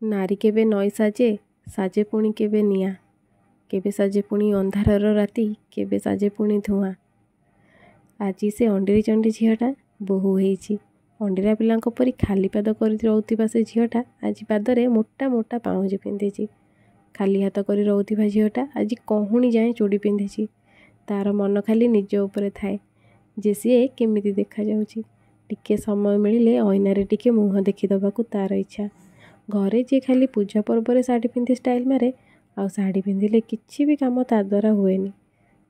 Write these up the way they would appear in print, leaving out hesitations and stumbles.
ନାରୀ କେବେ ନଈ ସାଜେ, ସାଜେ ପୁଣି କେବେ ନିଆଁ, କେବେ ସାଜେ ପୁଣି ଅନ୍ଧାରର ରାତି, କେବେ ସାଜେ ପୁଣି ଧୂଆଁ। ଆଜି ସେ ଅଣ୍ଡିରି ଚଣ୍ଡୀ ଝିଅଟା ବୋହୂ ହେଇଛି। ଅଣ୍ଡିରା ପିଲାଙ୍କ ପରି ଖାଲି ପାଦ କରି ରହୁଥିବା ସେ ଝିଅଟା ଆଜି ପାଦରେ ମୋଟା ମୋଟା ପାଉଁଜି ପିନ୍ଧିଛି। ଖାଲି ହାତ କରି ରହୁଥିବା ଝିଅଟା ଆଜି କହୁଣି ଯାଏଁ ଚୁଡ଼ି ପିନ୍ଧିଛି। ତାର ମନ ଖାଲି ନିଜ ଉପରେ ଥାଏ ଯେ ସିଏ କେମିତି ଦେଖାଯାଉଛି। ଟିକେ ସମୟ ମିଳିଲେ ଅଇନାରେ ଟିକେ ମୁହଁ ଦେଖିଦେବାକୁ ତାର ଇଚ୍ଛା। ଘରେ ଯିଏ ଖାଲି ପୂଜା ପର୍ବରେ ଶାଢ଼ୀ ପିନ୍ଧି ଷ୍ଟାଇଲ୍ ମାରେ, ଆଉ ଶାଢ଼ୀ ପିନ୍ଧିଲେ କିଛି ବି କାମ ତା ଦ୍ୱାରା ହୁଏନି।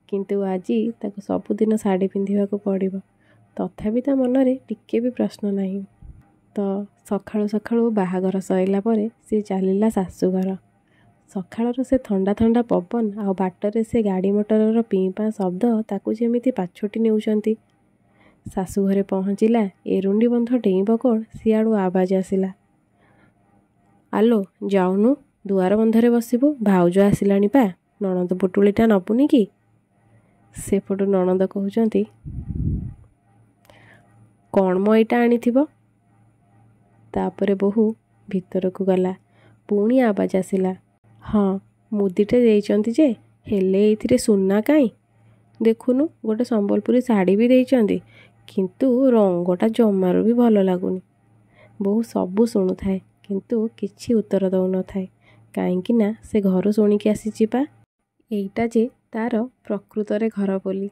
କିନ୍ତୁ ଆଜି ତାକୁ ସବୁଦିନ ଶାଢ଼ୀ ପିନ୍ଧିବାକୁ ପଡ଼ିବ। ତଥାପି ତା ମନରେ ଟିକେ ବି ପ୍ରଶ୍ନ ନାହିଁ। ତ ସକାଳୁ ସକାଳୁ ବାହାଘର ସରିଲା ପରେ ସେ ଚାଲିଲା ଶାଶୁଘର। ସକାଳର ସେ ଥଣ୍ଡା ଥଣ୍ଡା ପବନ ଆଉ ବାଟରେ ସେ ଗାଡ଼ି ମଟରର ପିଁ ପାଁ ଶବ୍ଦ ତାକୁ ଯେମିତି ପାଛୋଟି ନେଉଛନ୍ତି। ଶାଶୁଘରେ ପହଞ୍ଚିଲା। ଏରୁଣ୍ଡି ବନ୍ଧ ଡେଇଁବ କ'ଣ ସିଆଡ଼ୁ ଆବାଜ ଆସିଲା। ଆଲୋ ଯାଉନୁ, ଦୁଆର ବନ୍ଧରେ ବସିବୁ, ଭାଉଜ ଆସିଲାଣି ପା, ନଣନ୍ଦ ପୁଟୁଳିଟା ନବୁନି କି? ସେପଟୁ ନଣନ୍ଦ କହୁଛନ୍ତି, କ'ଣ ମ ଏଇଟା ଆଣିଥିବ? ତାପରେ ବୋହୂ ଭିତରକୁ ଗଲା। ପୁଣି ଆବାଜ ଆସିଲା। ହଁ, ମୁଦିଟେ ଦେଇଛନ୍ତି ଯେ, ହେଲେ ଏଇଥିରେ ସୁନା କାଇଁ? ଦେଖୁନୁ ଗୋଟେ ସମ୍ବଲପୁରୀ ଶାଢ଼ୀ ବି ଦେଇଛନ୍ତି, କିନ୍ତୁ ରଙ୍ଗଟା ଜମାରୁ ବି ଭଲ ଲାଗୁନି। ବୋହୂ ସବୁ ଶୁଣୁଥାଏ କିନ୍ତୁ କିଛି ଉତ୍ତର ଦେଉନଥାଏ। କାହିଁକି ନା ସେ ଘରୁ ଶୁଣିକି ଆସିଛି ପା, ଏଇଟା ଯେ ତାର ପ୍ରକୃତରେ ଘର ବୋଲି।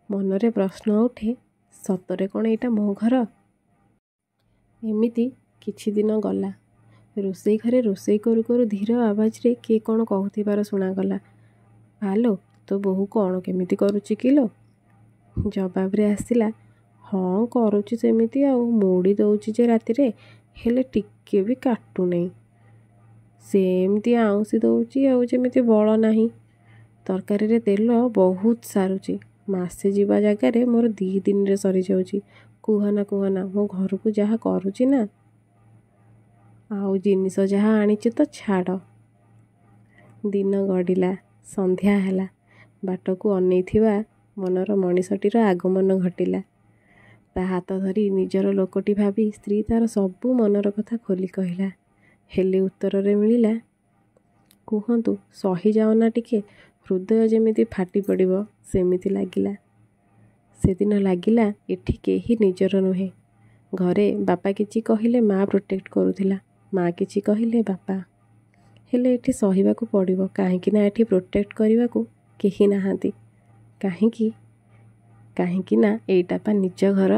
ମନରେ ପ୍ରଶ୍ନ ଉଠେ, ସତରେ କ'ଣ ଏଇଟା ମୋ ଘର? ଏମିତି କିଛି ଦିନ ଗଲା। ରୋଷେଇ ଘରେ ରୋଷେଇ କରୁ କରୁ ଧୀର ଆବାଜରେ କିଏ କ'ଣ କହୁଥିବାର ଶୁଣାଗଲା। ଆଲୋ ତୋ ବୋହୂ କ'ଣ କେମିତି କରୁଛି କିଲୋ? ଜବାବରେ ଆସିଲା, ହଁ କରୁଛି ସେମିତି ଆଉ, ମୋଡ଼ି ଦେଉଛି ଯେ ରାତିରେ, ହେଲେ ଟିକେ ବି କାଟୁନେଇ। ସେମିତି ଆଉଁସି ଦେଉଛି ଆଉ ଯେମିତି ବଳ ନାହିଁ। ତରକାରୀରେ ତେଲ ବହୁତ ସାରୁଛି। ମାସେ ଯିବା ଜାଗାରେ ମୋର 2 ଦିନରେ ସରିଯାଉଛି। କୁହନା କୁହନା, ମୋ ଘରକୁ ଯାହା କରୁଛି ନା, ଆଉ ଜିନିଷ ଯାହା ଆଣିଛି ତ ଛାଡ଼। ଦିନ ଗଡ଼ିଲା, ସନ୍ଧ୍ୟା ହେଲା। ବାଟକୁ ଅନେଇଥିବା ମନର ମଣିଷଟିର ଆଗମନ ଘଟିଲା। ତା ହାତ ଧରି ନିଜର ଲୋକଟି ଭାବି ସ୍ତ୍ରୀ ତାର ସବୁ ମନର କଥା ଖୋଲି କହିଲା। ହେଲେ ଉତ୍ତରରେ ମିଳିଲା, କୁହନ୍ତୁ ସହିଯାଅନା ଟିକେ, ହୃଦୟ ଯେମିତି ଫାଟି ପଡ଼ିବ ସେମିତି ଲାଗିଲା। ସେଦିନ ଲାଗିଲା ଏଠି କେହି ନିଜର ନୁହେଁ। ଘରେ ବାପା କିଛି କହିଲେ ମା ପ୍ରୋଟେକ୍ଟ କରୁଥିଲା, ମା କିଛି କହିଲେ ବାପା। ହେଲେ ଏଠି ସହିବାକୁ ପଡ଼ିବ, କାହିଁକି ନା ଏଠି ପ୍ରୋଟେକ୍ଟ କରିବାକୁ କେହି ନାହାନ୍ତି। କାହିଁକି ନା ଏଇଟା ପା ନିଜ ଘର।